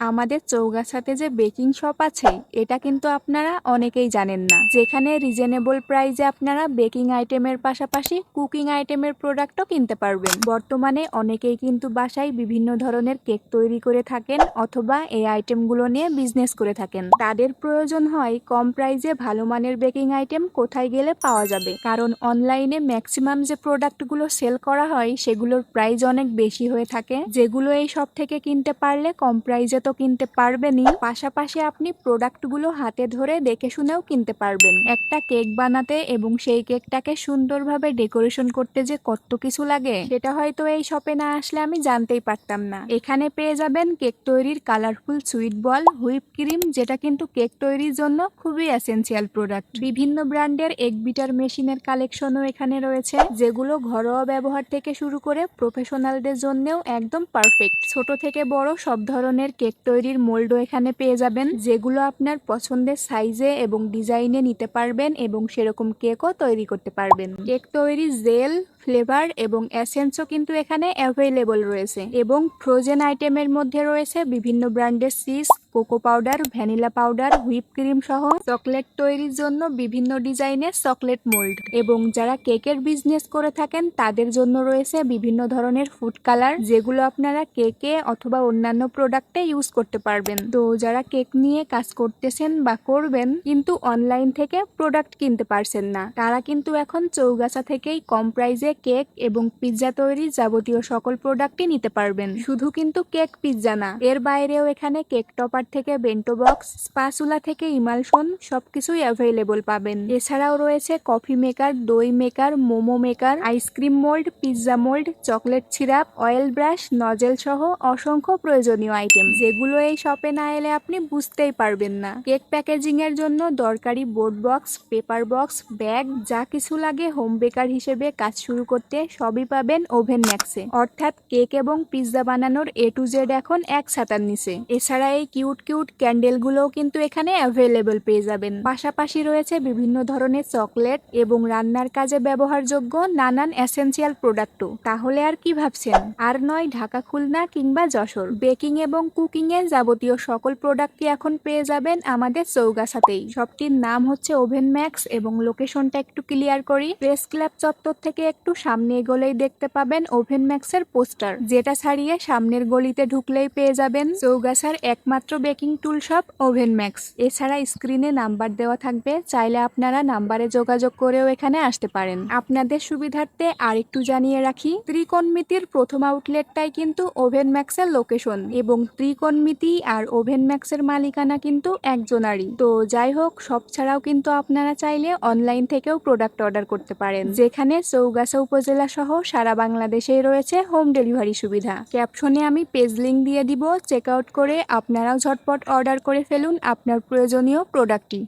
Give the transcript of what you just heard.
আমাদের চৌগাছাতে যে baking shop আছে এটা কিন্তু আপনারা অনেকেই জানেন না, যেখানে রিজনেবল প্রাইসে আপনারা বেকিং আইটেমের পাশাপাশি কুকিং আইটেমের প্রোডাক্টও কিনতে পারবেন। বর্তমানে অনেকেই কিন্তু বাসায় বিভিন্ন ধরনের কেক তৈরি করে থাকেন অথবা এই আইটেমগুলো নিয়ে বিজনেস করে থাকেন। তাদের প্রয়োজন হয় কম প্রাইসে ভালো মানের বেকিং আইটেম কোথায় গেলে পাওয়া যাবে, কারণ অনলাইনে ম্যাক্সিমাম যে প্রোডাক্টগুলো সেল করা হয় সেগুলোর প্রাইস অনেক বেশি হয়ে থাকে, যেগুলো এই সব থেকে কিনতে পারলে কম প্রাইসে তো কিনতে পারবেনই, পাশাপাশি আপনি প্রোডাক্টগুলো হাতে ধরে দেখে শুনেও কিনতে পারবেন। একটা কেক বানাতে এবং সেই কেকটাকে সুন্দরভাবে ডেকোরেশন করতে যে কত কিছু লাগে সেটা হয়তো এই শপে না আসলে আমি জানতেই পারতাম না। এখানে পেয়ে যাবেন কেক তৈরির কালারফুল সুইট বল, হুইপ ক্রিম, যেটা কিন্তু কেক তৈরির জন্য খুবই এসেনশিয়াল প্রোডাক্ট। বিভিন্ন ব্র্যান্ডের এগ বিটার মেশিনের কালেকশনও এখানে রয়েছে, যেগুলো ঘরোয়া ব্যবহার থেকে শুরু করে প্রফেশনালদের জন্যও একদম পারফেক্ট। ছোট থেকে বড় সব ধরনের কেক তৈরির মোল্ডও এখানে পেয়ে যাবেন, যেগুলো আপনার পছন্দের সাইজে এবং ডিজাইনে নিতে পারবেন এবং সেরকম কেকও তৈরি করতে পারবেন। কেক তৈরি জেল, ফ্লেভার এবং এসেন্সও কিন্তু এখানে অ্যাভেলেবল রয়েছে, এবং ফ্রোজেন আইটেমের মধ্যে রয়েছে বিভিন্ন ব্র্যান্ডের cheese, cocoa powder, vanilla powder, whip cream সহ চকলেট তৈরির জন্য বিভিন্ন ডিজাইনের চকলেট মোল্ড। এবং যারা কেকের বিজনেস করে থাকেন তাদের জন্য রয়েছে বিভিন্ন ধরনের ফুড কালার, যেগুলো আপনারা কেকে অথবা অন্যান্য প্রোডাক্টে ইউজ করতে পারবেন। তো যারা কেক নিয়ে কাজ করতেছেন বা করবেন কিন্তু অনলাইন থেকে প্রোডাক্ট কিনতে পারছেন না, তারা কিন্তু এখন চৌগাছা থেকেই কম প্রাইসে কেক এবং পিৎজা তৈরি যাবতীয় সকল প্রোডাক্টই নিতে পারবেন। শুধু কিন্তু কেক পিৎজা না, এর বাইরেও এখানে কেক টপার থেকে বেন্টো বক্স, স্পাচুলা থেকে ইমালশন সবকিছুই অ্যাভেলেবল পাবেন। এছাড়াও রয়েছে কফি মেকার, দই maker, momo maker, ice cream mould, pizza mould, chocolate syrup, oil brush, nozzle সহ অসংখ্য প্রয়োজনীয় আইটেম, যেগুলো এই শপে না এলে আপনি বুঝতেই পারবেন না। কেক প্যাকেজিং এর জন্য দরকারি board box, paper box, bag, যা কিছু লাগে হোম বেকার হিসেবে কাজ শুরু করতে সবই পাবেন ওভেন ম্যাক্সে। অর্থাৎ কেক এবং পিৎজা বানানোর A to Z এখন এক ছাতার নিচে। এছাড়া এই কিউট কিউট ক্যান্ডেল গুলোও কিন্তু এখানে অ্যাভেলেবল পেয়ে যাবেন। পাশাপাশি রয়েছে বিভিন্ন ধরনের চকলেট এবং রান্নার কাজে ব্যবহারযোগ্য নানান এসেনশিয়াল প্রোডাক্টও। তাহলে আর কি ভাবছেন? আর নয় ঢাকা, খুলনা কিংবা যশোর, বেকিং এবং কুকিং এর যাবতীয় সকল প্রোডাক্টই এখন পেয়ে যাবেন আমাদের চৌগাছাতেই। শপটির নাম হচ্ছে ওভেন ম্যাক্স এবং লোকেশনটা একটু ক্লিয়ার করি। প্রেস ক্লাব চত্বর থেকে একটু সামনে এগোলেই দেখতে পাবেন ওভেন ম্যাক্সের পোস্টার, যেটা ছাড়িয়ে সামনের গলিতে ঢুকলেই পেয়ে যাবেন চৌগাছার একমাত্র বেকিং টুল শপ ওভেন ম্যাক্স। এছাড়া স্ক্রিনে নাম্বার দেওয়া থাকবে, চাইলে আপনারা নাম্বারে যোগাযোগ করেও এখানে আসতে পারেন। আপনাদের সুবিধার্থে আরেকটু জানিয়ে রাখি, ত্রিকোণমিতির প্রথম আউটলেটটাই কিন্তু ওভেন ম্যাক্সের লোকেশন, এবং ত্রিকোণমিতি আর ওভেন ম্যাক্সের মালিকানা কিন্তু একজনারই। তো যাই হোক, সব ছাড়াও কিন্তু আপনারা চাইলে অনলাইন থেকেও প্রোডাক্ট অর্ডার করতে পারেন, যেখানে চৌগাছা উপজেলা সহ সারা বাংলাদেশেই রয়েছে হোম ডেলিভারি সুবিধা। ক্যাপশনে আমি পেজ লিংক দিয়ে দিব, চেক আউট করে আপনারাও ঝটপট অর্ডার করে ফেলুন আপনার প্রয়োজনীয় প্রোডাক্টটি।